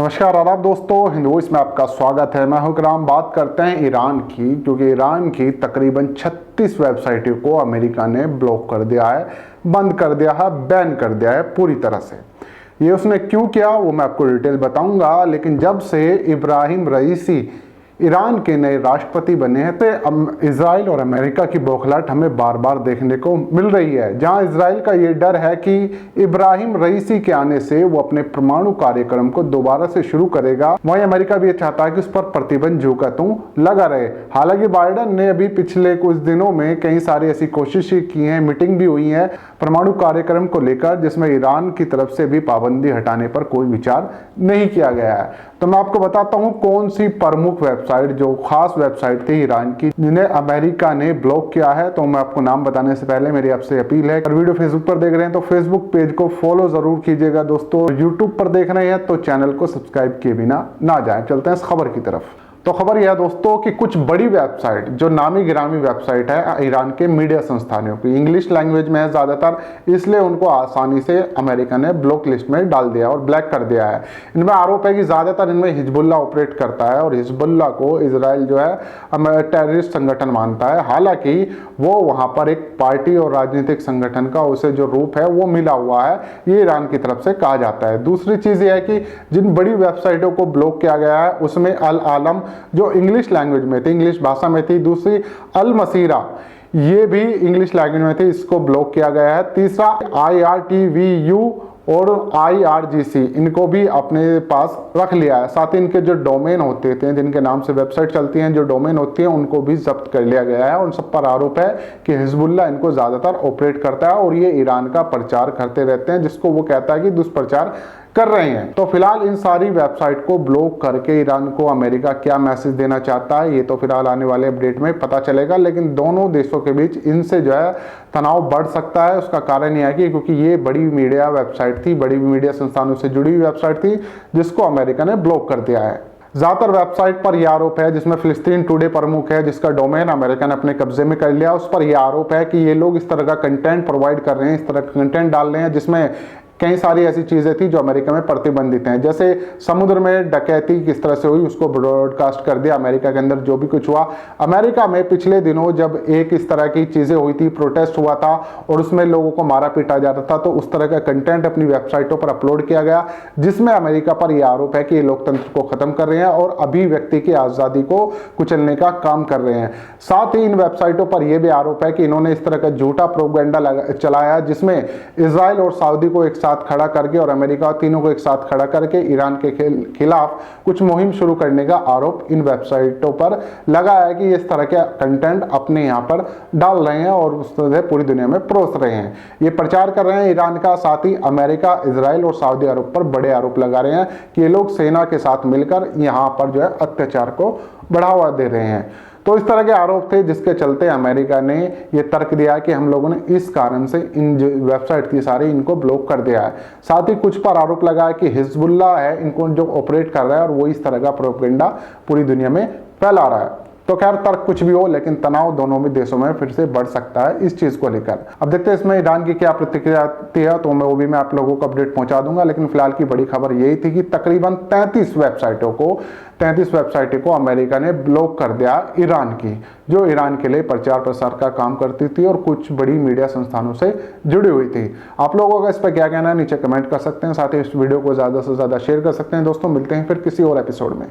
नमस्कार आदाब दोस्तों, हिंदू वॉइस में आपका स्वागत है। मैं हूं इकराम। बात करते हैं ईरान की, क्योंकि ईरान की तकरीबन 36 वेबसाइटों को अमेरिका ने ब्लॉक कर दिया है, बंद कर दिया है, बैन कर दिया है पूरी तरह से। ये उसने क्यों किया वो मैं आपको डिटेल बताऊंगा। लेकिन जब से इब्राहिम रईसी ईरान के नए राष्ट्रपति बने हैं तो इजराइल और अमेरिका की बौखलाहट हमें बार बार देखने को मिल रही है। जहां इजराइल का ये डर है कि इब्राहिम रईसी के आने से वो अपने परमाणु कार्यक्रम को दोबारा से शुरू करेगा, वहीं अमेरिका भी ये चाहता है कि उस पर प्रतिबंध जो लगा रहे। हालांकि बाइडेन ने अभी पिछले कुछ दिनों में कई सारी ऐसी कोशिशें की हैं, मीटिंग भी हुई है परमाणु कार्यक्रम को लेकर, जिसमें ईरान की तरफ से भी पाबंदी हटाने पर कोई विचार नहीं किया गया है। तो मैं आपको बताता हूं कौन सी प्रमुख वेबसाइट, जो खास वेबसाइट थी ईरान की, जिन्हें अमेरिका ने ब्लॉक किया है। तो मैं आपको नाम बताने से पहले मेरी आपसे अपील है, अगर वीडियो फेसबुक पर देख रहे हैं तो फेसबुक पेज को फॉलो जरूर कीजिएगा दोस्तों। यूट्यूब पर देख रहे हैं तो चैनल को सब्सक्राइब किए बिना ना जाएं। चलते हैं इस खबर की तरफ। तो खबर यह दोस्तों कि कुछ बड़ी वेबसाइट, जो नामी गिरामी वेबसाइट है ईरान के मीडिया संस्थानों की, इंग्लिश लैंग्वेज में है ज़्यादातर, इसलिए उनको आसानी से अमेरिका ने ब्लॉक लिस्ट में डाल दिया और ब्लैक कर दिया है। इनमें आरोप है कि ज़्यादातर इनमें हिजबुल्ला ऑपरेट करता है और हिजबुल्ला को इजराइल जो है टेररिस्ट संगठन मानता है। हालांकि वो वहाँ पर एक पार्टी और राजनीतिक संगठन का उसे जो रूप है वो मिला हुआ है, ये ईरान की तरफ से कहा जाता है। दूसरी चीज़ ये है कि जिन बड़ी वेबसाइटों को ब्लॉक किया गया है उसमें अल आलम जो इंग्लिश लैंग्वेज में थी, इंग्लिश भाषा में थी, दूसरी अल मसीरा ये भी इंग्लिश लैंग्वेज में थी, इसको ब्लॉक किया गया है। तीसरा IRTVU और IRGC इनको भी अपने पास रख लिया है। साथ ही इनके जो डोमेन होते थे, जिनके नाम से वेबसाइट चलती हैं, जो डोमेन होती हैं, उनको भी जब्त कर लिया गया है। उन सब पर आरोप है कि हिजबुल्ला इनको ज़्यादातर ऑपरेट करता है और ये ईरान का प्रचार करते रहते हैं, जिसको वो कहता है कि दुष्प्रचार कर रहे हैं। तो फिलहाल इन सारी वेबसाइट को ब्लॉक करके ईरान को अमेरिका क्या मैसेज देना चाहता है, ये तो फिलहाल आने वाले अपडेट में पता चलेगा। लेकिन दोनों देशों के बीच इनसे जो है तनाव बढ़ सकता है। उसका कारण यह है कि क्योंकि ये बड़ी मीडिया वेबसाइट थी, बड़ी मीडिया संस्थानों से जुड़ी हुई वेबसाइट थी, जिसको अमेरिका ने ब्लॉक कर दिया है। ज्यादातर वेबसाइट पर यह आरोप है, जिसमें फिलिस्तीन टुडे प्रमुख है, जिसका डोमेन अमेरिका ने अपने कब्जे में कर लिया, उस पर यह आरोप है कि ये लोग इस तरह का कंटेंट प्रोवाइड कर रहे हैं, इस तरह का कंटेंट डाल रहे हैं जिसमें कई सारी ऐसी चीजें थी जो अमेरिका में प्रतिबंधित हैं। जैसे समुद्र में डकैती किस तरह से हुई उसको ब्रॉडकास्ट कर दिया। अमेरिका के अंदर जो भी कुछ हुआ, अमेरिका में पिछले दिनों जब एक इस तरह की चीजें हुई थी, प्रोटेस्ट हुआ था और उसमें लोगों को मारा पीटा जा रहा था, तो उस तरह का कंटेंट अपनी वेबसाइटों पर अपलोड किया गया, जिसमें अमेरिका पर यह आरोप है कि ये लोकतंत्र को खत्म कर रहे हैं और अभिव्यक्ति की आजादी को कुचलने का काम कर रहे हैं। साथ ही इन वेबसाइटों पर यह भी आरोप है कि इन्होंने इस तरह का झूठा प्रोपेगेंडा चलाया, जिसमें इजराइल और सऊदी को एक खड़ा करके और अमेरिका, तीनों को एक साथ खड़ा करके ईरान के खिलाफ कुछ मुहिम शुरू करने का आरोप इन वेबसाइटों पर लगा है कि इस तरह के कंटेंट अपने यहां पर डाल रहे हैं और उस तरह पूरी दुनिया में परोस रहे हैं, ये प्रचार कर रहे हैं ईरान का। साथ ही अमेरिका, इजराइल और सऊदी अरब पर बड़े आरोप लगा रहे हैं कि ये लोग सेना के साथ मिलकर यहां पर जो है अत्याचार को बढ़ावा दे रहे हैं। तो इस तरह के आरोप थे, जिसके चलते अमेरिका ने यह तर्क दिया कि हम लोगों ने इस कारण से इन जो वेबसाइट थी सारी, इनको ब्लॉक कर दिया है। साथ ही कुछ पर आरोप लगा है कि हिजबुल्ला है इनको जो ऑपरेट कर रहा है और वो इस तरह का प्रोपेगेंडा पूरी दुनिया में फैला रहा है। तो खैर तर्क कुछ भी हो, लेकिन तनाव दोनों में देशों में फिर से बढ़ सकता है इस चीज को लेकर। अब देखते हैं इसमें ईरान की क्या प्रतिक्रिया आती है, तो वो भी मैं आप लोगों को अपडेट पहुंचा दूंगा। लेकिन फिलहाल की बड़ी खबर यही थी कि तकरीबन 33 वेबसाइटों को अमेरिका ने ब्लॉक कर दिया ईरान की, जो ईरान के लिए प्रचार प्रसार का काम करती थी और कुछ बड़ी मीडिया संस्थानों से जुड़ी हुई थी। आप लोगों का इस पर क्या कहना है नीचे कमेंट कर सकते हैं। साथ ही इस वीडियो को ज्यादा से ज्यादा शेयर कर सकते हैं। दोस्तों मिलते हैं फिर किसी और एपिसोड में।